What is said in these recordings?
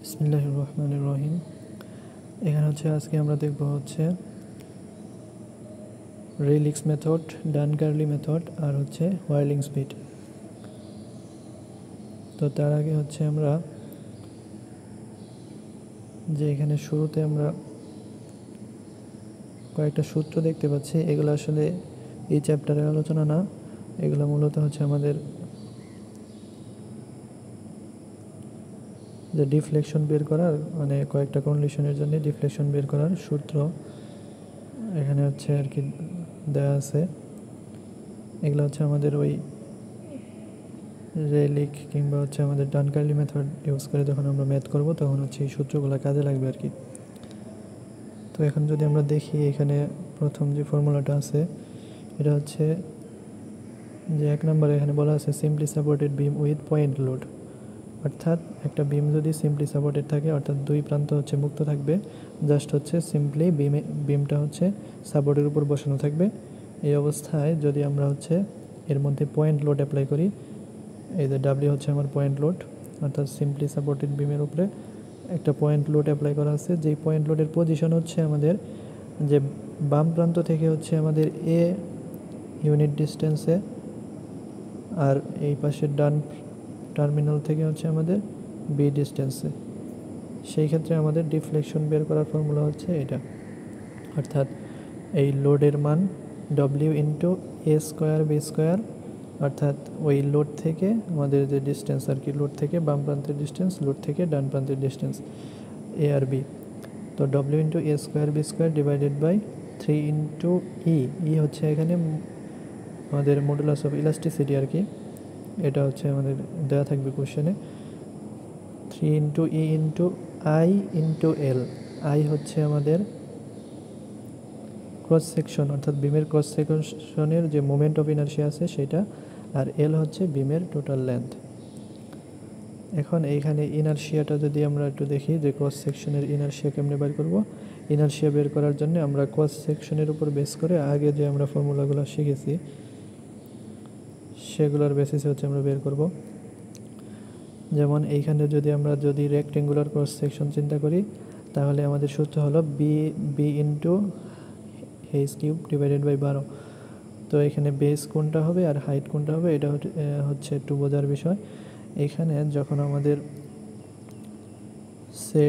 বিসমিল্লাহির রহমানির রহিম। এখানে আজকে আমরা দেখব রেলিক্স মেথড, ডান কার্লি মেথড আর ওয়ার্লিং স্পিড। তো তার আগে আমরা যে এখানে শুরুতে আমরা কয়েকটা সূত্র দেখতে পাচ্ছি, এগুলো আসলে এই চ্যাপ্টারের আলোচনা না, এগুলো মূলত আমাদের যে ডিফ্লেকশন বের করার কয়েকটা কন্ডিশনের জন্য ডিফ্লেকশন বের করার সূত্র এখানে আর কি দেওয়া আছে। এগুলো আমাদের ওই রেলিক কিংবা আমাদের ডান কার্লি মেথড ইউজ করে যখন আমরা ম্যাথ করব তখন এই সূত্রগুলো কাজে লাগবে আর কি। তো এখন যদি আমরা দেখি, এখানে প্রথম যে ফর্মুলাটা আছে এটা যে 1 নম্বরে এখানে বলা আছে simply supported beam with point load. অর্থাৎ একটা বিম যদি সিম্পলি সাপোর্টেড থাকে, অর্থাৎ দুই প্রান্ত মুক্ত থাকবে, জাস্ট সিম্পলি বিমটা সাপোর্টের উপর বসানো থাকবে। এই অবস্থায় যদি আমরা এর মধ্যে পয়েন্ট লোড অ্যাপ্লাই করি, এই যে ডাব্লিউ আমার পয়েন্ট লোড, অর্থাৎ সিম্পলি সাপোর্টেড বিমের উপরে একটা পয়েন্ট লোড অ্যাপ্লাই করা আছে। যেই পয়েন্ট লোডের পজিশন আমাদের যে বাম প্রান্ত থেকে আমাদের এ ইউনিট ডিস্টেন্সে, আর এই পাশের ডান টার্মিনাল থেকে আমাদের বি ডিস্টেন্সে। সেই ক্ষেত্রে আমাদের ডিফ্লেকশন বের করার ফর্মুলা এটা, অর্থাৎ এই লোডের মান W into a square b square, অর্থাৎ ওই লোড থেকে আমাদের যে ডিস্টেন্স আর কি, লোড থেকে বাম প্রান্তের ডিস্টেন্স, লোড থেকে ডান প্রান্তের ডিস্টেন্স এ আর বি। তো W into a square b square divided by 3 into E. এখানে আমাদের মডুলাস অফ ইলাস্টিসিটি আর কি, এটা আমাদের দেওয়া থাকবে কোশ্চেনে। 3 into E into I into L. I আমাদের ক্রস সেকশন, অর্থাৎ বিমের ক্রস সেকশনের যে মোমেন্ট অফ ইনার্শিয়া আছে সেটা, আর এল বিমের টোটাল লেন্থ। এখন এইখানে ইনার্শিয়াটা যদি আমরা একটু দেখি যে ক্রস সেকশনের ইনার্শিয়া কেমনে বের করব। ইনার্শিয়া বের করার জন্য আমরা ক্রস সেকশনের উপর বেস করে আগে যে আমরা ফর্মুলাগুলো শিখেছি সেগুলোর বেসিসে আমরা বের করব। যেমন এইখানে যদি রেক্টেঙ্গুলার ক্রস সেকশন চিন্তা করি, তাহলে আমাদের সূত্র হলো b into h cube divided by 12। তো এখানে বেস কোনটা হবে আর হাইট কোনটা হবে এটা একটু বোঝার বিষয়। এখানে যখন আমাদের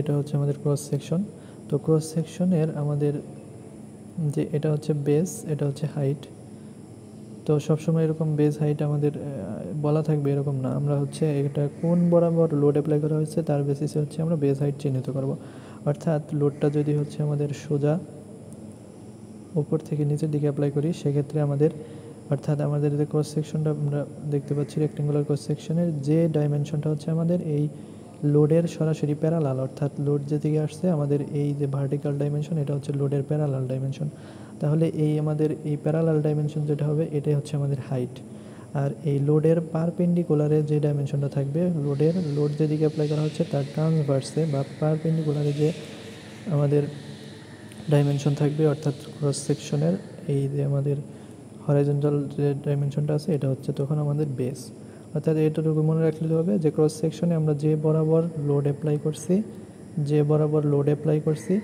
এটা আমাদের ক্রস সেকশন, তো ক্রস সেকশনের আমাদের যে এটা বেস, এটা হাইট। তো সবসময় এরকম বেস হাইট আমাদের বলা থাকবে এরকম না, আমরা এটা কোন বরাবর লোড অ্যাপ্লাই করা হয়েছে তার বেসিসে আমরা বেস হাইট চিহ্নিত করব। অর্থাৎ লোডটা যদি আমাদের সোজা উপর থেকে নিচের দিকে অ্যাপ্লাই করি, সেক্ষেত্রে অর্থাৎ আমাদের যে ক্রস সেকশনটা আমরা দেখতে পাচ্ছি, রেক্টেঙ্গুলার ক্রস সেকশনের যে ডাইমেনশনটা আমাদের এই লোডের সরাসরি প্যারালাল, অর্থাৎ লোড যেদিকে আসছে আমাদের এই যে ভার্টিক্যাল ডাইমেনশন, এটা লোডের প্যারালাল ডাইমেনশন। তাহলে আমাদের এই প্যারালাল ডাইমেনশন যেটা হবে এটাই আমাদের হাইট। আর এই লোডের পারপেন্ডিকুলারে যে ডাইমেনশনটা থাকবে, লোড যেদিকে অ্যাপ্লাই করা হচ্ছে তার ট্রান্সভার্সে বা পারপেন্ডিকুলারে যে আমাদের ডাইমেনশন থাকবে, অর্থাৎ ক্রস সেকশনের এই যে আমাদের হরাইজন্টাল যে ডাইমেনশনটা আছে এটা তখন আমাদের বেস। অর্থাৎ এটুকু মনে রাখলে হবে যে ক্রস সেকশনে আমরা যে বরাবর লোড অ্যাপ্লাই করছি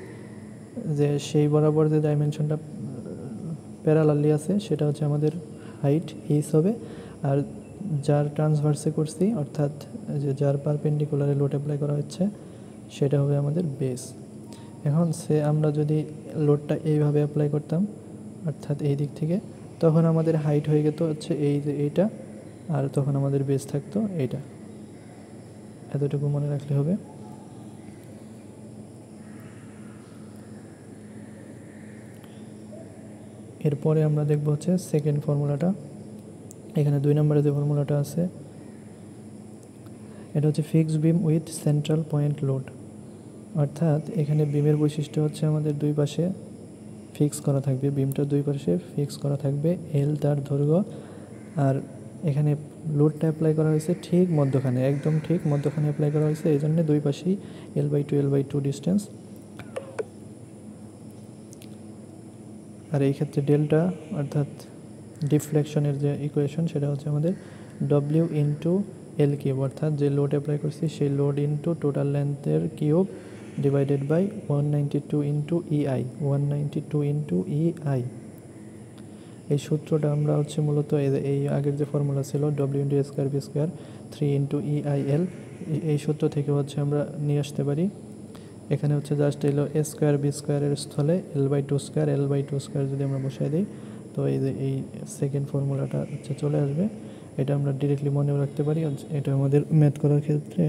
যে সেই বরাবর যে ডাইমেনশনটা প্যারালালি আছে সেটা আমাদের হাইট এইচ হবে। আর যার ট্রান্সভার্সে করছি, অর্থাৎ যে যার পারপেন্ডিকুলারে লোড অ্যাপ্লাই করা হচ্ছে সেটা হবে আমাদের বেস। এখন আমরা যদি লোডটা এইভাবে অ্যাপ্লাই করতাম, অর্থাৎ এই দিক থেকে, তখন আমাদের হাইট হয়ে যেত এই যে এইটা, আর তখন আমাদের বেস থাকতো এইটা। এতটুকু মনে রাখলে হবে। এরপরে আমরা দেখব সেকেন্ড ফর্মুলাটা। এখানে 2 নম্বরে যে ফর্মুলাটা আছে এটা fixed beam with central point load. অর্থাৎ এখানে বিমের বৈশিষ্ট্য আমাদের দুই পাশে ফিক্স করা থাকবে, বিমটা দুই পাশে ফিক্স করা থাকবে, এল তার দৈর্ঘ্য। আর এখানে লোডটা অ্যাপ্লাই করা হয়েছে ঠিক মধ্যখানে, একদম ঠিক মধ্যখানে অ্যাপ্লাই করা হয়েছে, এই জন্য দুই পাশেই L/2 ডিস্টেন্স। আর এই ক্ষেত্রে ডেল্টা, অর্থাৎ ডিফ্লেকশনের যে ইকুয়েশন সেটা আমাদের ডব্লিউ ইন্টু এল কিউব, অর্থাৎ যে লোড অ্যাপ্লাই করছি সেই লোড ইন্টু টোটাল লেন্থের cube divided by 192 into EI, 192 into EI. এই সূত্রটা আমরা হচ্ছে মূলত এই আগের যে ফর্মুলা ছিল W into a square b square 3 into EIL, এই সূত্র থেকে হচ্ছে আমরা নিয়ে আসতে পারি। এখানে হচ্ছে জাস্ট এলো এ স্কোয়ার বি স্কোয়ারের স্থলে L/2 স্কোয়ার, L/2 স্কোয়ার যদি আমরা বসাই দিই তো এই যে এই সেকেন্ড ফর্মুলাটা হচ্ছে চলে আসবে। এটা আমরা ডিরেক্টলি মনেও রাখতে পারি, এটা আমাদের ম্যাথ করার ক্ষেত্রে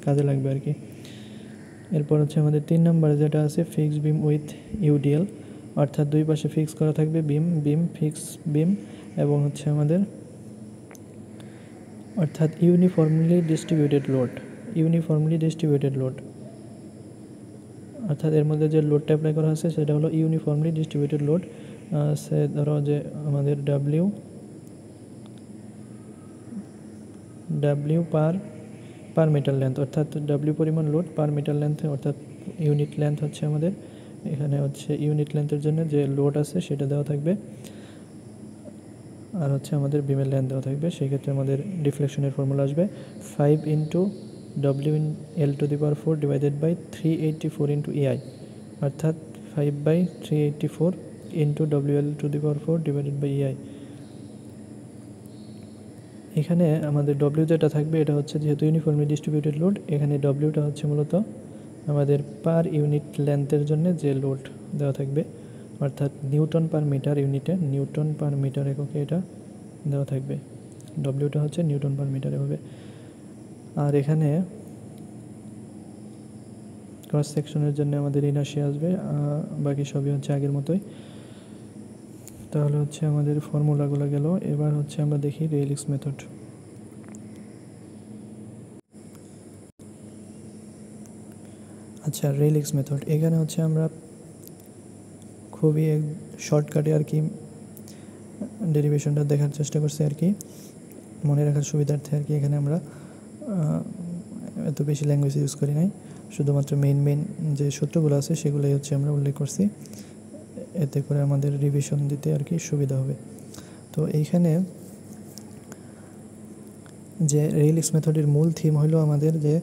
কাজে লাগবে আর কি। এরপর হচ্ছে আমাদের 3 নম্বরে যেটা আছে ফিক্সড বিম উইথ ইউডিএল, অর্থাৎ দুই পাশে ফিক্স করা থাকবে বিম ফিক্স বিম, এবং হচ্ছে আমাদের অর্থাৎ ইউনিফর্মলি ডিস্ট্রিবিউটেড লোড, অর্থাৎ এর মধ্যে যে লোডটা অ্যাপ্লাই করা হচ্ছে সেটা হলো ইউনিফর্মলি ডিস্ট্রিবিউটেড লোড। সে ধরো যে আমাদের ডাব্লিউ পার মিটার লেন্থ, অর্থাৎ ডাব্লিউ পরিমাণ লোড পার মিটার লেন্থে, অর্থাৎ ইউনিট লেন্থ হচ্ছে আমাদের এখানে হচ্ছে ইউনিট লেন্থের জন্য যে লোড আছে সেটা দেওয়া থাকবে, আর হচ্ছে আমাদের বিমের লেন্থ দেওয়া থাকবে। সেক্ষেত্রে আমাদের ডিফ্লেকশনের ফর্মুলা আসবে 5 into W/L⁴ divided by 384 into EI, অর্থাৎ 5/384 ইন্টু WL⁴ ডিভাইডেড বাই ইআই। এখানে আমাদের ডব্লিউ যেটা থাকবে এটা হচ্ছে যেহেতু ইউনিফর্মলি ডিস্ট্রিবিউটেড লোড, এখানে ডব্লিউটা হচ্ছে মূলত আমাদের পার ইউনিট লেন্থের জন্য যে লোড দেওয়া থাকবে, অর্থাৎ নিউটন পার মিটার ইউনিটে, নিউটন পার মিটার এককে এটা দেওয়া থাকবে। ডব্লিউটা হচ্ছে নিউটন পার মিটারে হবে। আর এখানে ক্রস সেকশনের জন্য আমাদের ইনার্শিয়া আসবে, বাকি সবই হচ্ছে আগের মতোই। তাহলে হচ্ছে আমাদের ফর্মুলাগুলো গেল। এবার হচ্ছে আমরা দেখি রেইলিক্স মেথড। আচ্ছা, রেইলিক্স মেথড, এখানে হচ্ছে আমরা খুবই শর্টকাটে আর কি ডেরিভেশনটা দেখার চেষ্টা করছি আর কি, মনে রাখার সুবিধার্থে আর কি। এখানে আমরা এত বেশি ল্যাঙ্গুয়েজ ইউজ করি নাই, শুধুমাত্র মেইন যে সূত্রগুলো আছে সেগুলোই হচ্ছে আমরা উল্লেখ করছি, এতে করে আমাদের রিভিশন দিতে আর কি সুবিধা হবে। তো এইখানে যে রেইলিক্স মেথডের মূল থিম হলো আমাদের যে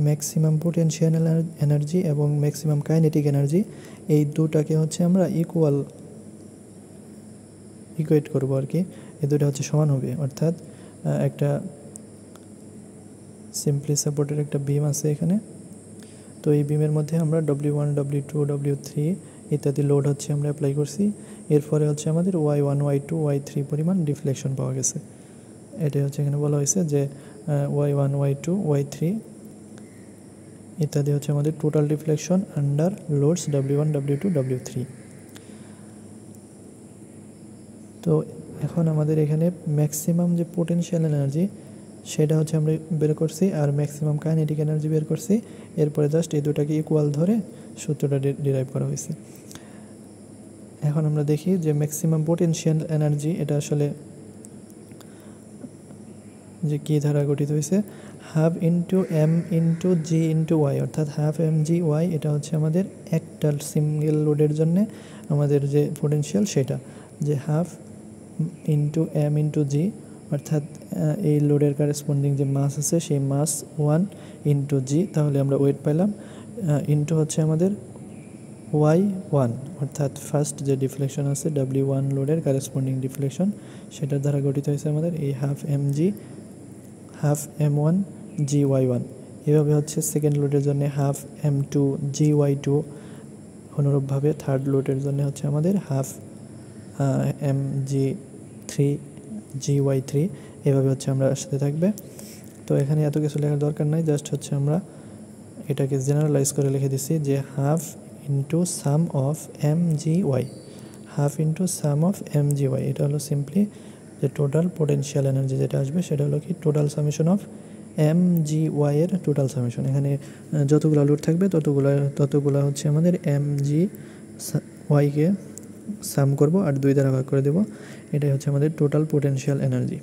ম্যাক্সিমাম পোটেনশিয়াল এনার্জি এবং ম্যাক্সিমাম কাইনেটিক এনার্জি, এই দুটাকে হচ্ছে আমরা ইকুয়েট করব আর কি। এই দুটা হচ্ছে সমান হবে, অর্থাৎ একটা সিম্পলি সাপোর্টের একটা বিম আছে এখানে, তো এই বিমের মধ্যে আমরা W1 W2 W3 ইত্যাদি লোড হচ্ছে আমরা অ্যাপ্লাই করছি। এরপরে হচ্ছে আমাদের Y1 Y2 Y3 পরিমাণ ডিফ্লেকশন পাওয়া গেছে। এটাই হচ্ছে এখানে বলা হয়েছে যে Y1 Y2 Y3 ইত্যাদি হচ্ছে আমাদের total deflection under loads W1 W2 W3। তো এখন আমাদের এখানে ম্যাক্সিমাম যে পোটেনশিয়াল এনার্জি সেটা হচ্ছে আমরা বের করছি, আর ম্যাক্সিমাম কাইনেটিক এনার্জি বের করছি। এরপরে জাস্ট এই দুটাকে ইকুয়াল ধরে সূত্রটা ডিরাইভ করা হয়েছে। এখন আমরা দেখি যে ম্যাক্সিমাম পোটেনশিয়াল এনার্জি এটা আসলে যে কী দ্বারা গঠিত হয়েছে, হাফ ইন্টু এম ইন্টু জি ইন্টু ওয়াই, অর্থাৎ হাফ এম জি ওয়াই। এটা হচ্ছে আমাদের একটা সিঙ্গেল লোডের জন্য আমাদের যে পোটেনশিয়াল সেটা, যে হাফ ইন্টু এম ইন্টু জি, অর্থাৎ এই লোডের কারেসপন্ডিং যে মাস আছে সেই মাস 1 ইন্টু জি, তাহলে আমরা ওয়েট পেলাম, ইন্টু হচ্ছে আমাদের Y1, অর্থাৎ ফার্স্ট যে ডিফ্লেকশন আছে W1 লোডের কারেসপন্ডিং ডিফ্লেকশন, সেটার দ্বারা গঠিত হয়েছে আমাদের এই হাফ M1 GY1। এভাবে হচ্ছে সেকেন্ড লোডের জন্য হাফ M2 GY2, অনুরূপভাবে থার্ড লোডের জন্য হচ্ছে আমাদের হাফ MG3 GY3, এভাবে হচ্ছে আমরা সাথে থাকবে। তো এখানে এত কিছু লেখার দরকার নাই, জাস্ট হচ্ছে আমরা এটাকে জেনারেলাইজ করে লিখে দিচ্ছি যে half into some of MGY, half into some of MGY। এটা হলো সিম্পলি যে টোটাল পোটেনশিয়াল এনার্জি যেটা আসবে সেটা হলো কি টোটাল সামেশন অফ MGY এর টোটাল সামেশন। এখানে যতগুলো লোড থাকবে ততগুলো হচ্ছে আমাদের MGY-কে সাম করব আর 2 দ্বারা ভাগ করে দেব। এটাই হচ্ছে আমাদের টোটাল পোটেনশিয়াল এনার্জি।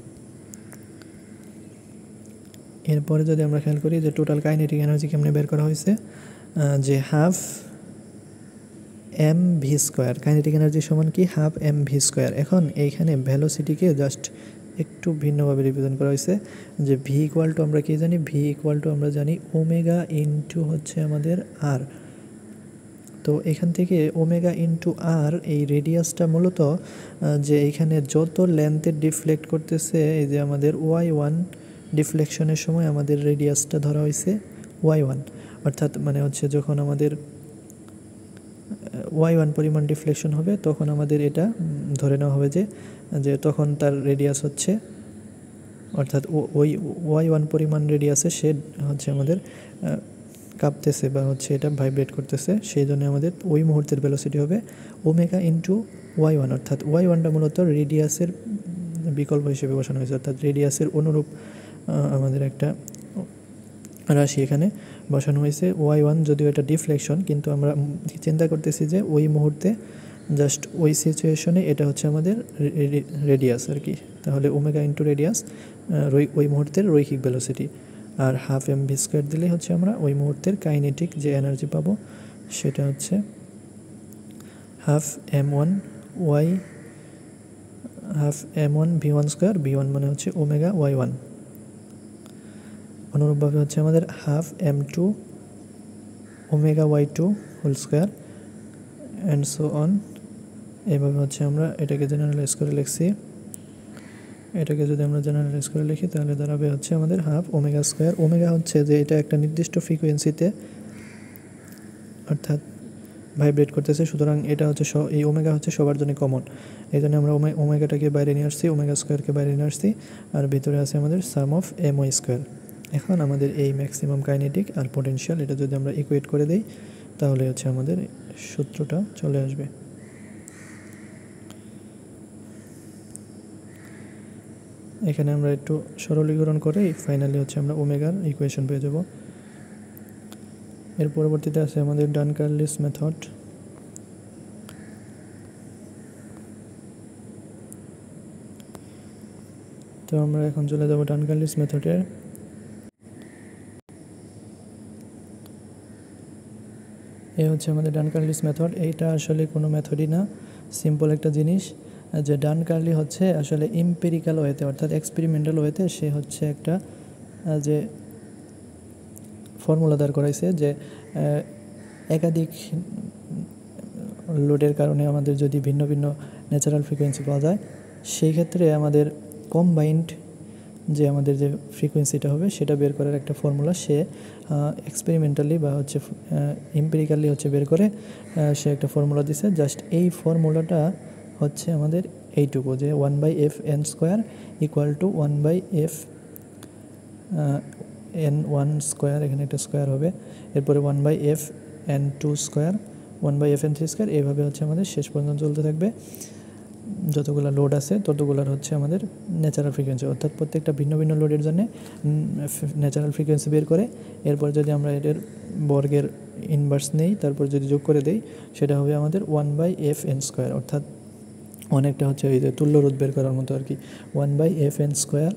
এরপরে যদি আমরা খেয়াল করি যে টোটাল কাইনেটিক এনার্জি কেমনে বের করা হয়েছে, যে হাফ MV², কাইনেটিক এনার্জি সমান কি হাফ MV²। এখন এইখানে ভেলোসিটিকে জাস্ট একটু ভিন্নভাবে রিপ্রেজেন্ট করা হয়েছে, যে ভি ইকুয়াল টু আমরা কী জানি, ভি ইকুয়াল টু আমরা জানি ওমেগা ইন্টু হচ্ছে আমাদের আর। তো এখান থেকে ওমেগা ইন্টু আর, এই রেডিয়াসটা মূলত যে এইখানে যত লেন্থের ডিফ্লেক্ট করতেছে, এই যে আমাদের y1 ডিফ্লেকশনের সময় আমাদের রেডিয়াসটা ধরা হয়েছে y1, অর্থাৎ মানে হচ্ছে যখন আমাদের y1 পরিমাণ ডিফ্লেকশন হবে তখন আমাদের এটা ধরে নেওয়া হবে যে তখন তার রেডিয়াস হচ্ছে, অর্থাৎ ওই y1 পরিমাণ রেডিয়াসে সে হচ্ছে আমাদের কাঁপতেছে বা হচ্ছে এটা ভাইব্রেট করতেছে, সেই জন্য আমাদের ওই মুহূর্তের ভেলোসিটি হবে ওমেগা ইন্টু y1, অর্থাৎ y1টা মূলত রেডিয়াসের বিকল্প হিসেবে বসানো হয়েছে, অর্থাৎ রেডিয়াসের অনুরূপ আমাদের একটা রাশি এখানে বসানো হয়েছে। y1 যদিও এটা ডিফ্লেকশন, কিন্তু আমরা চিন্তা করতেছি যে ওই মুহূর্তে জাস্ট ওই সিচুয়েশনে এটা হচ্ছে আমাদের রেডিয়াস আর কি। তাহলে ওমেগা ইন্টু রেডিয়াস ওই মুহূর্তের রৈখিক ভেলোসিটি, আর হাফ এম ভি স্কোয়ার দিলে হচ্ছে আমরা ওই মুহূর্তের কাইনেটিক যে এনার্জি পাবো সেটা হচ্ছে half m1 v1 square, v1 মানে হচ্ছে ওমেগা y1। অনুরূপভাবে হচ্ছে আমাদের half m2 omega y2 whole square and so on. এইভাবে হচ্ছে আমরা এটাকে জেনারেলাইজ করে লিখছি। এটাকে যদি আমরা জেনারেলাইজ করে লিখি তাহলে দাঁড়াবে হচ্ছে আমাদের হাফ ওমেগা স্কোয়ার। ওমেগা হচ্ছে যে এটা একটা নির্দিষ্ট ফ্রিকোয়েন্সিতে অর্থাৎ ভাইব্রেট করতেছে, সুতরাং এটা হচ্ছে এই ওমেগা হচ্ছে সবার জন্য কমন, এই জন্য আমরা ওমেগাটাকে বাইরে নিয়ে আসছি, ওমেগা স্কোয়ারকে বাইরে নিয়ে আসছি, আর ভিতরে আছে আমাদের সাম অফ এম ওয়াই স্কোয়ার। এখন আমাদের এই ম্যাক্সিমাম কাইনেটিক আর পোটেনশিয়াল এটা যদি আমরা ইকুয়েট করে দিই তাহলে হচ্ছে আমাদের সূত্রটা চলে আসবে। এখানে আমরা একটু সরলীকরণ করে ফাইনালি হচ্ছে আমরা ওমেগার ইকুয়েশন পেয়ে যাব। এর পরবর্তীতে আছে আমাদের ডান-কার্লিস মেথড। তো আমরা এখন চলে যাব ডান-কার্লিস মেথডে। এই হচ্ছে আমাদের ডান-কার্লিস মেথড। এইটা আসলে কোনো মেথডই না, সিম্পল একটা জিনিস, যে ডান-কার্লি হচ্ছে আসলে এম্পিরিক্যাল ওয়েতে অর্থাৎ এক্সপেরিমেন্টাল ওয়েতে সে হচ্ছে একটা যে ফর্মুলা দাঁড় করাইছে যে একাধিক লোডের কারণে আমাদের যদি ভিন্ন ভিন্ন ন্যাচারাল ফ্রিকোয়েন্সি পাওয়া যায়, সেই ক্ষেত্রে আমাদের কম্বাইন্ড যে আমাদের যে ফ্রিকোয়েন্সিটা হবে সেটা বের করার একটা ফর্মুলা সে এক্সপেরিমেন্টালি বা হচ্ছে এম্পিরিক্যালি হচ্ছে বের করে সে একটা ফর্মুলা দিছে। জাস্ট এই ফর্মুলাটা হচ্ছে আমাদের এইটুকু, যে 1/f(n) square equal two 1/f n1 square, এখানে একটা স্কোয়ার হবে, এরপরে 1/f(n2) স্কোয়ার, 1/f(n3) স্কোয়ার, এইভাবে হচ্ছে আমাদের শেষ পর্যন্ত চলতে থাকবে। যতগুলো লোড আছে ততগুলোর হচ্ছে আমাদের ন্যাচারাল ফ্রিকোয়েন্সি, অর্থাৎ প্রত্যেকটা ভিন্ন ভিন্ন লোডের জন্য ন্যাচারাল ফ্রিকোয়েন্সি বের করে এরপর যদি আমরা এদের বর্গের ইনভার্স নেই তারপর যদি যোগ করে দেই সেটা হবে আমাদের 1/fn স্কোয়ার, অর্থাৎ অনেকটা হচ্ছে এই যে তুল্য রোধ বের করার মতো আর কি। 1/fn স্কোয়ার,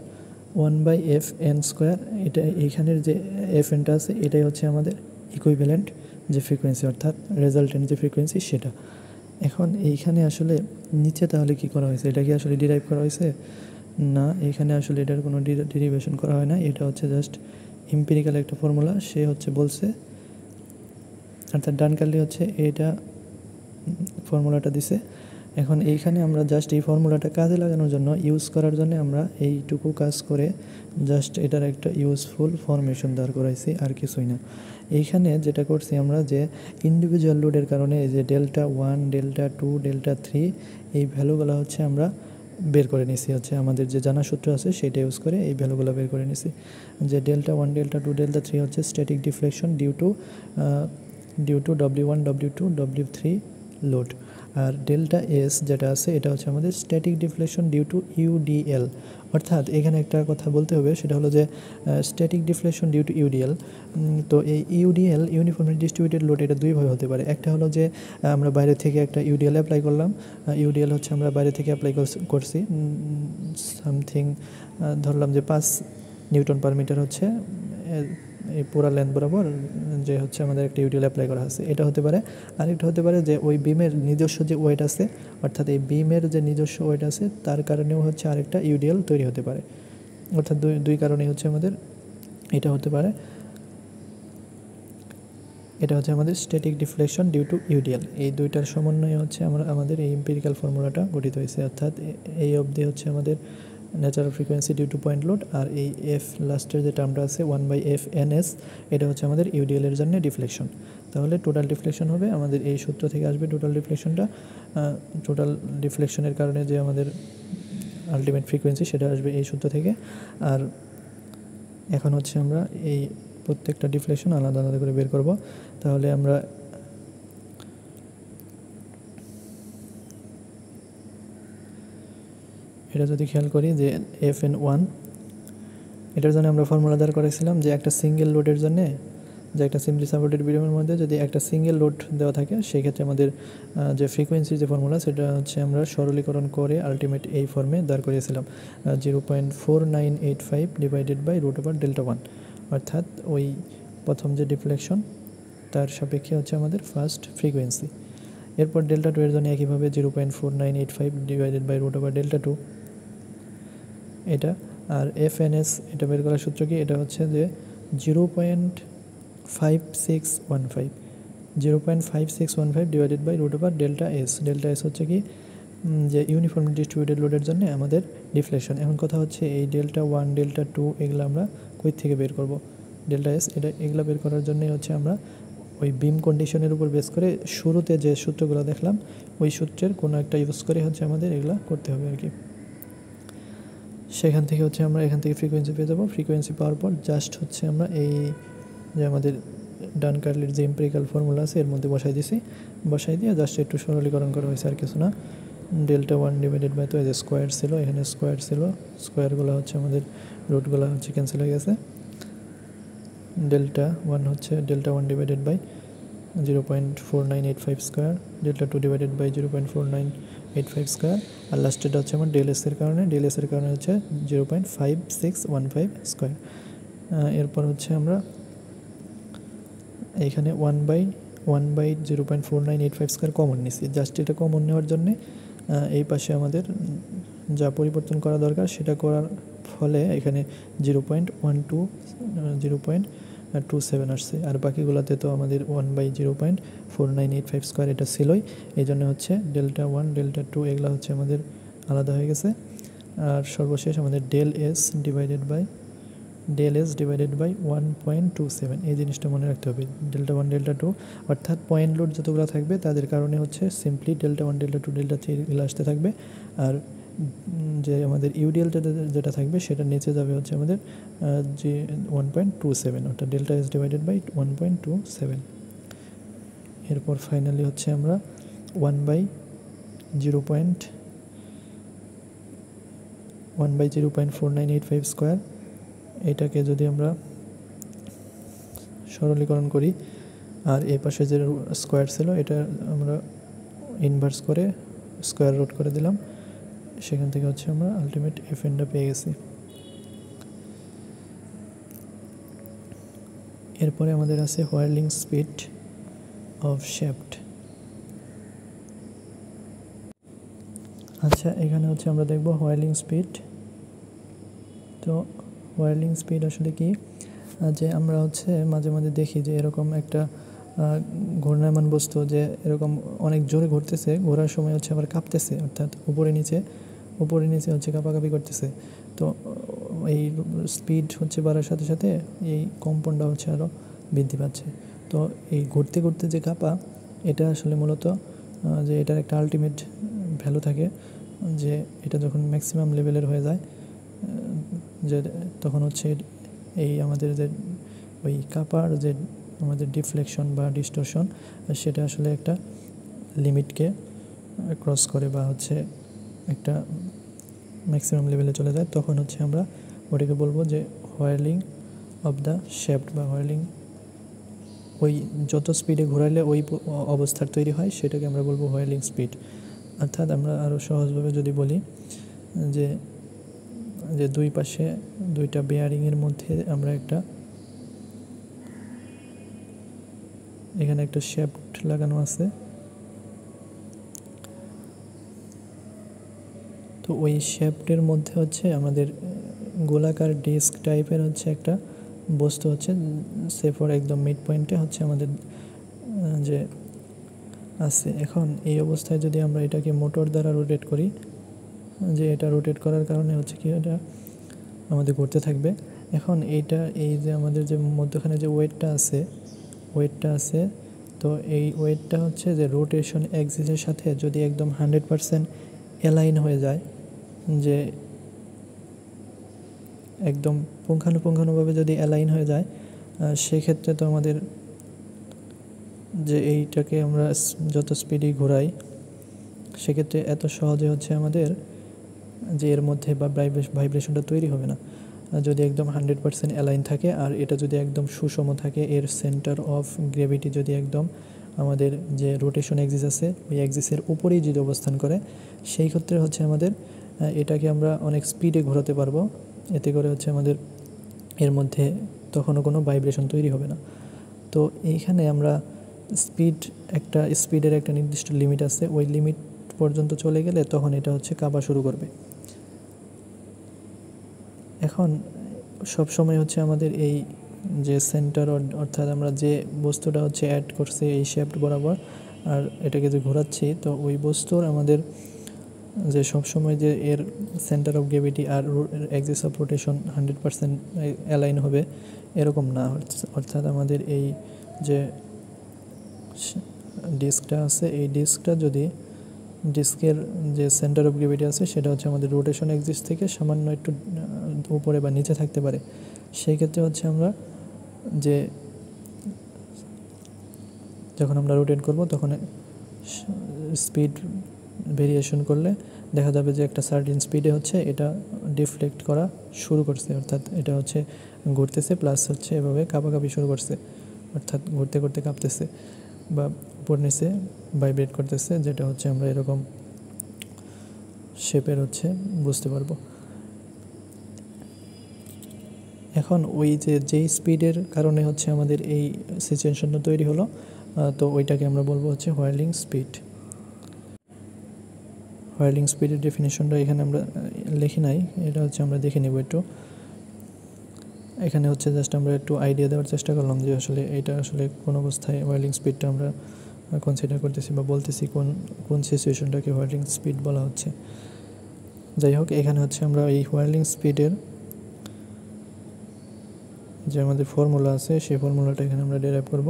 1/fn স্কোয়ার, এটা এইখানের যে fnটা আছে এটাই হচ্ছে আমাদের ইকুইভ্যালেন্ট যে ফ্রিকোয়েন্সি অর্থাৎ রেজাল্টেন্ট যে ফ্রিকোয়েন্সি সেটা। এখন এইখানে আসলে নিচে তাহলে কি করা হয়েছে, এটা কি আসলে ডিরাইভ করা হয়েছে? না, এখানে আসলে এটার কোনো ডেরিভেশন করা হয় না, এটা হচ্ছে জাস্ট এম্পিরিক্যাল একটা ফর্মুলা সে হচ্ছে বলছে, অর্থাৎ ডান-কার্লি হচ্ছে এটা ফর্মুলাটা দিছে। এখন এইখানে আমরা জাস্ট এই ফর্মুলাটা কাজে লাগানোর জন্য ইউজ করার জন্য আমরা এইটুকু কাজ করে জাস্ট এটার একটা ইউজফুল ফরমেশন দাঁড় করাইছি, আর কিছুই না। এইখানে যেটা করছি আমরা যে ইন্ডিভিজুয়াল লোডের কারণে এই যে Δ1, Δ2, Δ3 এই ভ্যালুগুলো হচ্ছে আমরা বের করে নিছি, হচ্ছে আমাদের যে জানা সূত্র আছে সেটা ইউজ করে এই ভ্যালুগুলো বের করে নিছি, যে Δ1, Δ2, Δ3 হচ্ছে static deflection due to W1, W2, W3 load, আর Δs যেটা আছে এটা হচ্ছে আমাদের static deflection due to UDL. অর্থাৎ এখানে একটা কথা বলতে হবে, সেটা হলো যে static deflection due to UDL. তো এই ইউডিএল ইউনিফর্মলি ডিস্ট্রিবিউটেড লোড এটা দুইভাবে হতে পারে। একটা হলো যে আমরা বাইরে থেকে একটা ইউডিএল অ্যাপ্লাই করলাম, ইউডিএল হচ্ছে আমরা বাইরে থেকে অ্যাপ্লাই করছি সামথিং ধরলাম যে 5 নিউটন পার মিটার হচ্ছে এই পুরো লেন্থ বরাবর যে হচ্ছে আমাদের একটা ইউডিএল অ্যাপ্লাই করা আছে, এটা হতে পারে। আরেকটা হতে পারে যে ওই বিমের নিজস্ব যে ওয়েট আছে, অর্থাৎ এই বিমের যে নিজস্ব ওয়েট আছে তার কারণেও হচ্ছে আরেকটা ইউডিএল তৈরি হতে পারে। অর্থাৎ দুই কারণেই হচ্ছে আমাদের এটা হতে পারে। এটা হচ্ছে আমাদের static deflection due to UDL. এই দুইটার সমন্বয়ে হচ্ছে আমাদের এই এম্পিরিক্যাল ফর্মুলাটা গঠিত হয়েছে। অর্থাৎ এই অবধি হচ্ছে আমাদের natural frequency due to point load, আর এই এফ লাস্টের যে টার্মটা আছে 1/f(ns), এটা হচ্ছে আমাদের ইউডিএল এর জন্য ডিফ্লেকশন। তাহলে টোটাল ডিফ্লেকশন হবে আমাদের এই সূত্র থেকে আসবে টোটাল ডিফ্লেকশনটা। টোটাল ডিফ্লেকশনের কারণে যে আমাদের আলটিমেট ফ্রিকোয়েন্সি সেটা আসবে এই সূত্র থেকে। আর এখন হচ্ছে আমরা এই প্রত্যেকটা ডিফ্লেকশন আলাদা আলাদা করে বের করব। তাহলে আমরা এটা যদি খেয়াল করি যে FN1, এটার জন্য আমরা ফর্মুলা দ্বারা করেছিলাম যে একটা সিঙ্গেল লোডের জন্য, যে একটা সিম্পলি সাপোর্টেড বিমের মধ্যে যদি একটা সিঙ্গেল লোড দেওয়া থাকে সেই ক্ষেত্রে আমাদের যে ফ্রিকোয়েন্সির যে ফর্মুলা সেটা হচ্ছে আমরা সরলীকরণ করে আলটিমেট এই ফর্মে দাঁড় করিয়েছিলাম 0.4985 ডিভাইডেড বাই √Δ1। অর্থাৎ ওই প্রথম যে ডিফ্লেকশন তার সাপেক্ষে হচ্ছে আমাদের ফার্স্ট ফ্রিকোয়েন্সি। এরপর Δ2 এর জন্য একইভাবে 0.4985 ডিভাইডেড বাই √Δ2 এটা। আর FN(s) এটা বের করার সূত্র কি, এটা হচ্ছে যে 0.5615 ডিভাইডেড বাই √Δs। Δs হচ্ছে কি যে ইউনিফর্ম ডিস্ট্রিবিউটেড লোডের জন্য আমাদের ডিফ্লেকশন। এখন কথা হচ্ছে এই Δ1 Δ2 এগুলো আমরা কই থেকে বের করব, Δs এটা এগুলো বের করার জন্যই হচ্ছে আমরা ওই বিম কন্ডিশনের উপর বেস করে শুরুতে যে সূত্রগুলো দেখলাম ওই সূত্রের কোনো একটা ইউজ করে হচ্ছে আমাদের এগুলো করতে হবে আর কি। সেখান থেকে হচ্ছে আমরা এখান থেকে ফ্রিকোয়েন্সি পেয়ে যাবো। ফ্রিকোয়েন্সি পাওয়ার পর জাস্ট হচ্ছে আমরা এই যে আমাদের ডান কার্লির যে এম্পিরিক্যাল ফর্মুলা আছে এর মধ্যে বসাই দিয়ে জাস্ট একটু সরলীকরণ করা হয়েছে আর কিছু না। Δ1 ডিভাইডেড বাই, তো এই যে স্কোয়ার ছিল, এখানে স্কোয়ার ছিল, স্কোয়ারগুলো হচ্ছে আমাদের রুটগুলো হচ্ছে ক্যান্সেল হয়ে গেছে। Δ1 হচ্ছে Δ1 divided by 0.4985 square, Δ2 divided by 0.4985 square, আর লাস্টেরটা হচ্ছে আমার Δs এর কারণে হচ্ছে 0.5615 স্কোয়ার। এরপর হচ্ছে আমরা এইখানে 1/0.4985 স্কোয়ার কমন নিছি। জাস্ট এটা কমন নেওয়ার জন্যে এই পাশে আমাদের যা পরিবর্তন করা দরকার সেটা করার ফলে এখানে 0.27 আসছে। আর বাকিগুলোতে তো আমাদের 1/0.4985 স্কোয়ার এটা ছিলই, এই জন্য হচ্ছে Δ1 Δ2 এগুলো হচ্ছে আমাদের আলাদা হয়ে গেছে। আর সর্বশেষ আমাদের Δs ডিভাইডেড বাই 1.27, এই জিনিসটা মনে রাখতে হবে। Δ1 Δ2 অর্থাৎ পয়েন্ট লোড যতগুলো থাকবে তাদের কারণে হচ্ছে সিম্পলি Δ1 Δ2 Δ3 এগুলো আসতে থাকবে। আর যে আমাদের ইউডিএল যেটা থাকবে সেটা নিচে যাবে হচ্ছে আমাদের যে 1.27, অর্থাৎ Δs ডিভাইডেড বাই 1.27। এরপর ফাইনালি হচ্ছে আমরা 1/0.4985 স্কোয়ার, এটাকে যদি আমরা সরলীকরণ করি আর এই পাশে যে স্কোয়ার ছিল এটা আমরা ইনভার্স করে স্কোয়ার রুট করে দিলাম, সেখান থেকে হচ্ছে আমরা আলটিমেট FN-টা পেয়ে গেছি। এরপরে আমাদের আছে হোয়ারলিং স্পিড অফ শ্যাফট। আচ্ছা, এখানে হচ্ছে আমরা দেখব হোয়ারলিং স্পিড। তো হোয়ারলিং স্পিড আসলে কি, যে আমরা হচ্ছে মাঝে মাঝে দেখি যে এরকম একটা ঘূর্ণায়মান বস্তু যে এরকম অনেক জোরে ঘুরতেছে, ঘোরার সময় হচ্ছে আবার কাঁপতেছে, অর্থাৎ উপরে নিচে হচ্ছে কাঁপাকাঁপি করতেছে। তো এই স্পিড হচ্ছে বাড়ার সাথে সাথে এই কম্পনটা হচ্ছে আরও বৃদ্ধি পাচ্ছে। তো এই ঘুরতে ঘুরতে যে কাঁপা, এটা আসলে মূলত যে এটার একটা আলটিমেট ভ্যালু থাকে, যে এটা যখন ম্যাক্সিমাম লেভেলের হয়ে যায় যে তখন হচ্ছে এই আমাদের যে ওই কাঁপার যে আমাদের ডিফ্লেকশন বা ডিস্টরশন সেটা আসলে একটা লিমিটকে ক্রস করে বা হচ্ছে একটা ম্যাক্সিমাম লেভেলে চলে যায়। তখন হচ্ছে আমরা ওটাকে বলবো যে হোয়ারলিং অফ দ্য শ্যাফট, বা হোয়ারলিং ওই যত স্পিডে ঘোরাইলে ওই অবস্থার তৈরি হয় সেটাকে আমরা বলবো হোয়ারলিং স্পিড। অর্থাৎ আমরা আরও সহজভাবে যদি বলি যে দুই পাশে দুইটা বেয়ারিংয়ের মধ্যে আমরা একটা এখানে একটা শ্যাফট লাগানো আছে। তো ওই শ্যাফটের মধ্যে হচ্ছে আমাদের গোলাকার ডিস্ক টাইপের হচ্ছে একটা বস্তু হচ্ছে সেফর একদম মিড পয়েন্টে হচ্ছে আমাদের যে আছে। এখন এই অবস্থায় যদি আমরা এটাকে মোটর দ্বারা রোটেট করি, যে এটা রোটেট করার কারণে হচ্ছে কি এটা আমাদের ঘুরতে থাকবে। এখন এইটা এই যে আমাদের যে মধ্যখানে যে ওয়েটটা আছে, তো এই ওয়েটটা হচ্ছে যে রোটেশন অ্যাক্সিসের সাথে যদি একদম 100% অ্যালাইন হয়ে যায়, যে একদম পুঙ্খানুপুঙ্খানুভাবে যদি অ্যালাইন হয়ে যায়, সেক্ষেত্রে তো আমাদের যে এইটাকে আমরা যত স্পিডে ঘোরাই সেক্ষেত্রে এত সহজে হচ্ছে আমাদের যে এর মধ্যে বা ভাইব্রেশনটা তৈরি হবে না। যদি একদম 100% অ্যালাইন থাকে আর এটা যদি একদম সুষম থাকে, এর সেন্টার অফ গ্র্যাভিটি যদি একদম আমাদের যে রোটেশন অ্যাক্সিস আছে ওই অ্যাক্সিসের উপরেই যদি অবস্থান করে, সেই ক্ষেত্রে হচ্ছে আমাদের এটাকে আমরা অনেক স্পিডে ঘোরাতে পারবো। এতে করে হচ্ছে আমাদের এর মধ্যে তখনও কোনো ভাইব্রেশন তৈরি হবে না। তো এইখানে আমরা স্পিডের একটা নির্দিষ্ট লিমিট আছে, ওই লিমিট পর্যন্ত চলে গেলে তখন এটা হচ্ছে কাঁপা শুরু করবে। এখন সবসময় হচ্ছে আমাদের এই যে সেন্টার অর্থাৎ আমরা যে বস্তুটা হচ্ছে অ্যাড করছি এই শেপট বরাবর আর এটাকে যে ঘোরাচ্ছি, তো ওই বস্তুর আমাদের যে সবসময় যে এর সেন্টার অফ গ্র্যাভিটি আর অ্যাক্সিস অফ রোটেশন 100% অ্যালাইন হবে এরকম না। অর্থাৎ আমাদের এই যে ডিস্কটা আছে, এই ডিস্কের যে সেন্টার অফ গ্র্যাভিটি আছে সেটা হচ্ছে আমাদের রোটেশন অ্যাক্সিস থেকে সামান্য একটু উপরে বা নিচে থাকতে পারে। সেই ক্ষেত্রে হচ্ছে আমরা যে যখন আমরা রোটেট করব তখন স্পিড ভেরিয়েশন করলে দেখা যাবে যে একটা সার্টেন স্পিডে হচ্ছে এটা ডিফ্লেক্ট করা শুরু করছে, অর্থাৎ এটা হচ্ছে ঘুরতেছে প্লাস হচ্ছে এভাবে কাঁপাকাঁপি শুরু করছে, অর্থাৎ ঘুরতে ঘুরতে কাঁপতেছে বা উপর নিচে ভাইব্রেট করতেছে, যেটা হচ্ছে আমরা এরকম শেপের হচ্ছে বুঝতে পারবো। এখন ওই যেই স্পিডের কারণে হচ্ছে আমাদের এই সিচুয়েশনটা তৈরি হলো, তো ওইটাকে আমরা বলবো হচ্ছে হোয়াইলিং স্পিড। হোয়াইলিং স্পিডের ডেফিনেশনটা এখানে আমরা লিখি নাই, এটা হচ্ছে আমরা দেখে নেব একটু। এখানে হচ্ছে জাস্ট আমরা একটু আইডিয়া দেওয়ার চেষ্টা করলাম যে আসলে এটা আসলে কোন অবস্থায় হোয়াইলিং স্পিডটা আমরা কনসিডার করতেছি বা বলতেছি কোন সিচুয়েশনটাকে হোয়াইলিং স্পিড বলা হচ্ছে। যাই হোক, এখানে হচ্ছে আমরা এই হোয়াইলিং স্পিডের যে আমাদের ফর্মুলা আছে সেই ফর্মুলাটা এখানে আমরা ডেরাইভ করব।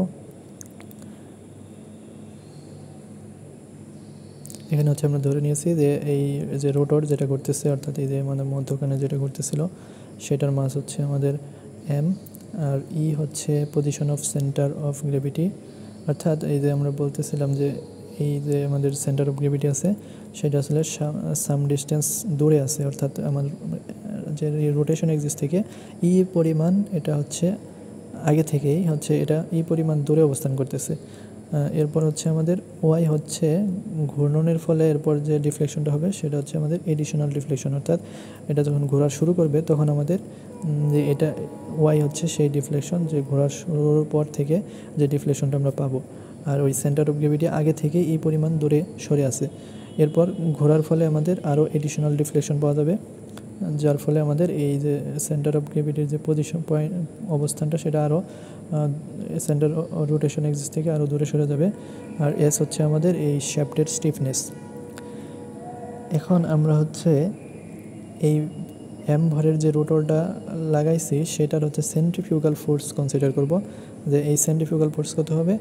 এখানে হচ্ছে আমরা ধরে নিয়েছি যে এই যে রোটর যেটা করতেছে, অর্থাৎ এই যে আমাদের মধ্যখানে যেটা করতেছিল সেটার মাস হচ্ছে আমাদের এম, আর ই হচ্ছে position of centre of gravity. অর্থাৎ এই যে আমরা বলতেছিলাম যে এই যে আমাদের সেন্টার অফ গ্র্যাভিটি আছে সেটা আসলে সাম ডিস্টেন্স দূরে আছে, অর্থাৎ আমার যে রোটেশন এক্সিস থেকে ই পরিমাণ এটা হচ্ছে আগে থেকেই হচ্ছে এটা ই পরিমাণ দূরে অবস্থান করতেছে। এরপর হচ্ছে আমাদের ওয়াই হচ্ছে ঘূর্ণনের ফলে এরপর যে ডিফ্লেকশনটা হবে সেটা হচ্ছে আমাদের এডিশনাল ডিফ্লেকশন, অর্থাৎ এটা যখন ঘোরা শুরু করবে তখন আমাদের যে এটা ওয়াই হচ্ছে সেই ডিফ্লেকশন, যে ঘোরা শুরুর পর থেকে যে ডিফ্লেকশনটা আমরা পাবো। আর ওই সেন্টার অফ গ্র্যাভিটি আগে থেকে এই পরিমাণ দূরে সরে আছে। এরপর ঘোরার ফলে আমাদের আরও এডিশনাল ডিফ্লেকশন পাওয়া যাবে, যার ফলে আমাদের এই যে সেন্টার অফ গ্র্যাভিটির যে পজিশন পয়েন্ট অবস্থানটা সেটা আরও সেন্টার রোটেশন এক্সিস থেকে আরও দূরে সরে যাবে। আর এস হচ্ছে আমাদের এই শ্যাফটের স্টিফনেস। এখন আমরা হচ্ছে এই এম ভরের যে রোটরটা লাগাইছি সেটার হচ্ছে সেন্ট্রিফিউগাল ফোর্স কনসিডার করব, যে এই সেন্ট্রিফিউগাল ফোর্স কত হবে,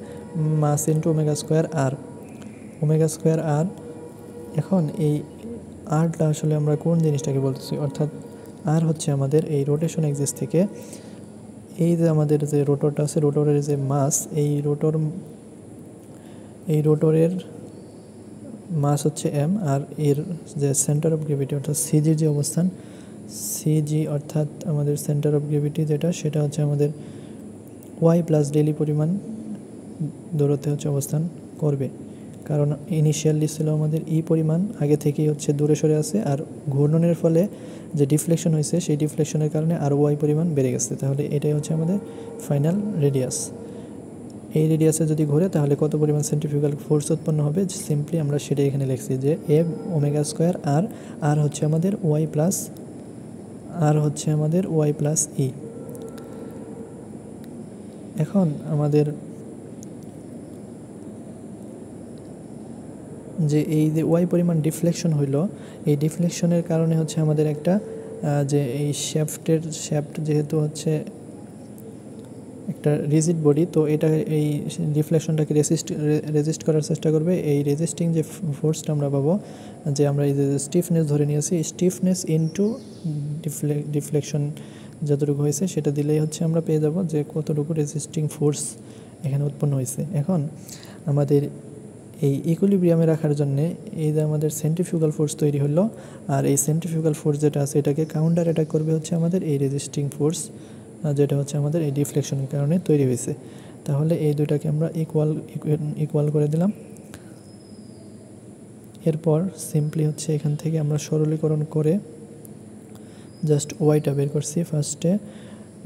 মাস ইন্টু ওমেগা স্কোয়ার আর। এখন এই আরটা আসলে আমরা কোন জিনিসটাকে বলতেছি, অর্থাৎ আর হচ্ছে আমাদের এই রোটেশন এক্সিস থেকে এই যে আমাদের যে রোটরটা আছে রোটরের যে মাস, এই রোটরের মাস হচ্ছে এম, আর এর যে সেন্টার অফ গ্র্যাভিটি অর্থাৎ সিজির যে অবস্থান সিজি, অর্থাৎ আমাদের সেন্টার অফ গ্র্যাভিটি যেটা সেটা হচ্ছে আমাদের ওয়াই প্লাস ডেলি পরিমাণ দূরত্বে হচ্ছে অবস্থান করবে, কারণ ইনিশিয়ালি ছিল আমাদের ই পরিমাণ আগে থেকেই হচ্ছে দূরে সরে আছে, আর ঘূর্ণনের ফলে যে ডিফ্লেকশন হয়েছে সেই ডিফ্লেকশনের কারণে আর ওয়াই পরিমাণ বেড়ে গেছে। তাহলে এটাই হচ্ছে আমাদের ফাইনাল রেডিয়াস। এই রেডিয়াসে যদি ঘোরে তাহলে কত পরিমাণ সেন্ট্রিফিউগাল ফোর্স উৎপন্ন হবে, সিম্পলি আমরা সেটাই এখানে লিখছি যে এফ ওমেগা স্কোয়ার আর, আর হচ্ছে আমাদের ওয়াই প্লাস, আর হচ্ছে আমাদের ওয়াই প্লাস ই। এখন আমাদের যে এই যে ওয়াই পরিমাণ ডিফ্লেকশন হইল, এই ডিফ্লেকশনের কারণে হচ্ছে আমাদের একটা যে এই শ্যাফট যেহেতু হচ্ছে একটা রিজিড বডি, তো এটা এই ডিফ্লেকশনটাকে রেজিস্ট করার চেষ্টা করবে। এই রেজিস্টিং যে ফোর্সটা আমরা পাবো, যে আমরা এই যে স্টিফনেস ধরে নিয়েছি, স্টিফনেস ইনটু ডিফ্লেকশন যতটুকু হয়েছে সেটা দিলেই হচ্ছে আমরা পেয়ে যাব যে কতটুকু রেজিস্টিং ফোর্স এখানে উৎপন্ন হয়েছে। এখন আমাদের এই ইকুইলিব্রিয়ামে রাখার জন্যে এই যে আমাদের সেন্ট্রিফিউগাল ফোর্স তৈরি হলো, আর এই সেন্ট্রিফিউগাল ফোর্স যেটা আছে এটাকে কাউন্টার অ্যাটাক করবে হচ্ছে আমাদের এই রেজিস্টিং ফোর্স, যেটা হচ্ছে আমাদের এই ডিফ্লেকশনের কারণে তৈরি হয়েছে। তাহলে এই দুটাকে আমরা ইকুয়াল করে দিলাম। এরপর সিম্পলি হচ্ছে এখান থেকে আমরা সরলীকরণ করে জাস্ট ওয়াইটা বের করছি, ফার্স্টে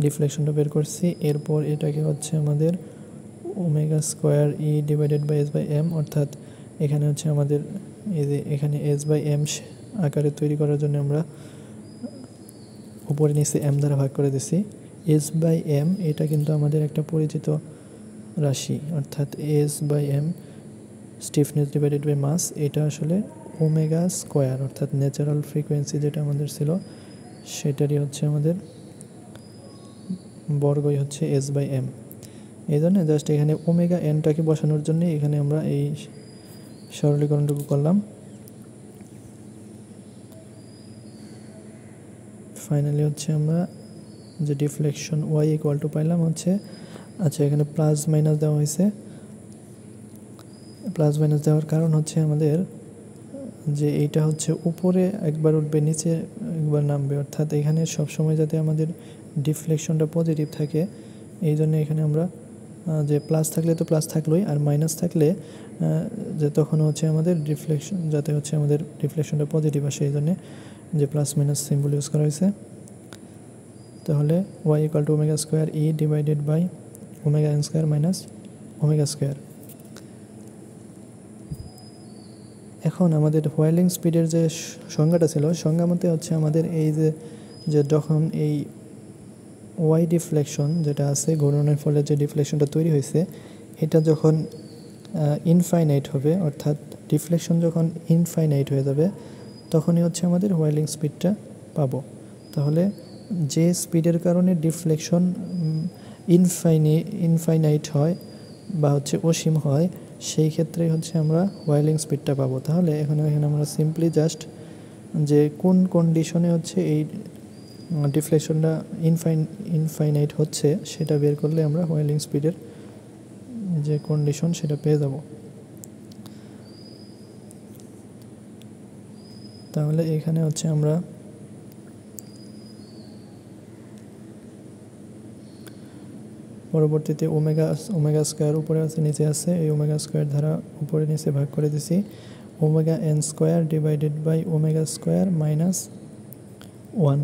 ডিফ্লেকশনটা বের করছি, এরপর এটাকে হচ্ছে আমাদের omega square e divided by s by m, অর্থাৎ এখানে হচ্ছে আমাদের এই যে এখানে এস বাই এম আকারে তৈরি করার জন্য আমরা উপরে নিচে এম দ্বারা ভাগ করে দিছি। এস বাই এম এটা কিন্তু আমাদের একটা পরিচিত রাশি, অর্থাৎ S by M stiffness divided by mass, এটা আসলে ওমেগা স্কোয়ার অর্থাৎ ন্যাচারাল ফ্রিকোয়েন্সি যেটা আমাদের ছিল সেটারই হচ্ছে আমাদের বর্গই হচ্ছে এস বাই এম। এই জন্য জাস্ট এখানে ওমেগা এনটাকে বসানোর জন্য এখানে আমরা এই সরলীকরণটুকু করলাম। ফাইনালি হচ্ছে আমরা যে ডিফ্লেকশন ওয়াই ইকুয়াল টু পাইলাম হচ্ছে, আচ্ছা এখানে প্লাস মাইনাস দেওয়া হয়েছে, প্লাস মাইনাস দেওয়ার কারণ হচ্ছে আমাদের যে এইটা হচ্ছে উপরে একবার উঠবে নিচে একবার নামবে, অর্থাৎ এখানে সবসময় যাতে আমাদের ডিফ্লেকশনটা পজিটিভ থাকে, এই জন্য এখানে আমরা যে প্লাস থাকলে তো প্লাস থাকলোই, আর মাইনাস থাকলে যে তখন হচ্ছে আমাদের ডিফ্লেকশন যাতে হচ্ছে আমাদের ডিফ্লেকশনটা পজিটিভ আসে, এই জন্যে যে প্লাস মাইনাস সিম্বল ইউজ করা হয়েছে। তাহলে y equal to omega square e divided by omega n square minus omega square. এখন আমাদের হোয়াইলিং স্পিডের যে সংজ্ঞাটা ছিল, সংজ্ঞা মতে হচ্ছে আমাদের এই যে যখন এই ওয়াই ডিফ্লেকশন যেটা আছে ঘূর্ণনের ফলে যে ডিফ্লেকশনটা তৈরি হয়েছে, এটা যখন ইনফাইনাইট হবে, অর্থাৎ ডিফ্লেকশন যখন ইনফাইনাইট হয়ে যাবে তখনই হচ্ছে আমাদের হোয়াইলিং স্পিডটা পাবো। তাহলে যে স্পিডের কারণে ডিফ্লেকশন ইনফাইনাইট হয় বা হচ্ছে অসীম হয়, সেই ক্ষেত্রেই হচ্ছে আমরা হোয়াইলিং স্পিডটা পাবো। তাহলে এখানে আমরা সিম্পলি জাস্ট যে কোন কন্ডিশনে হচ্ছে এই ডিফ্লেকশনটা ইনফাইনাইট হচ্ছে সেটা বের করলে আমরা হোয়াইলিং স্পিডের যে কন্ডিশন সেটা পেয়ে যাব। তাহলে এখানে হচ্ছে আমরা পরবর্তীতে ওমেগা স্কোয়ার উপরে আছে নিচে আছে, এই ওমেগা স্কোয়ার দ্বারা উপরে নিচে ভাগ করে দিছি, omega n square divided by omega square minus 1।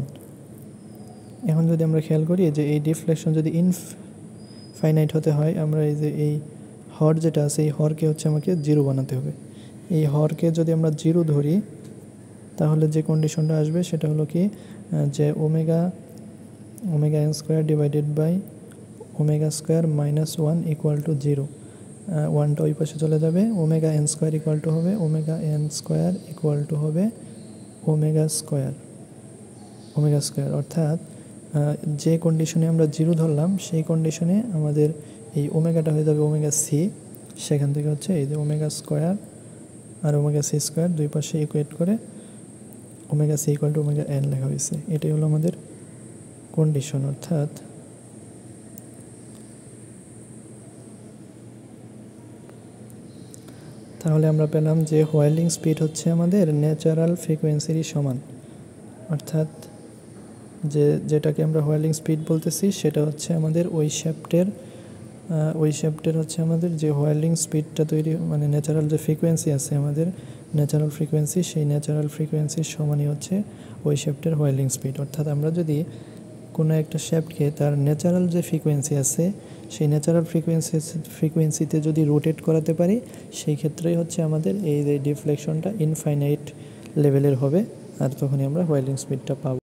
এখন যদি আমরা খেয়াল করি যে এই ডিফ্লেকশন যদি ইনফাইনাইট হতে হয়, আমরা এই যে এই হর যেটা আছে এই হরকে হচ্ছে আমাকে জিরো বানাতে হবে। এই হরকে যদি আমরা জিরো ধরি তাহলে যে কন্ডিশনটা আসবে সেটা হলো কি, যে omega n square divided by omega square minus 1 equal to 0। 1টা ওই পাশে চলে যাবে, omega n square equal to হবে omega n square equal to হবে ওমেগা স্কোয়ার, অর্থাৎ যে কন্ডিশনে আমরা 0 ধরলাম সেই কন্ডিশনে আমাদের এই ওমেগাটা হয়ে যাবে ওমেগা সি, সেখান থেকে হচ্ছে এই যে ওমেগা স্কোয়ার আর ওমেগা সি স্কোয়ার দুই পাশে ইকুয়েট করে omega c equal to omega n লেখা হয়েছে। এটাই হলো আমাদের কন্ডিশন। অর্থাৎ তাহলে আমরা পেলাম যে হোয়াইলিং স্পিড হচ্ছে আমাদের ন্যাচারাল ফ্রিকোয়েন্সিরই সমান, অর্থাৎ যেটাকে আমরা হোয়াইলিং স্পিড বলতেছি সেটা হচ্ছে আমাদের ওই শ্যাফটের হচ্ছে আমাদের যে হোয়াইলিং স্পিডটা তৈরি, মানে ন্যাচারাল যে ফ্রিকোয়েন্সি আছে আমাদের ন্যাচারাল ফ্রিকোয়েন্সি, সেই ন্যাচারাল ফ্রিকোয়েন্সির সমানই হচ্ছে ওই শ্যাফটের হোয়াইলিং স্পিড। অর্থাৎ আমরা যদি কোনো একটা শ্যাফটকে তার ন্যাচারাল যে ফ্রিকোয়েন্সি আছে সেই ন্যাচারাল ফ্রিকোয়েন্সিতে যদি রোটেট করাতে পারি সেই ক্ষেত্রেই হচ্ছে আমাদের এই যে ডিফ্লেকশনটা ইনফাইনাইট লেভেলের হবে, আর তখনই আমরা হোয়াইলিং স্পিডটা পাবো।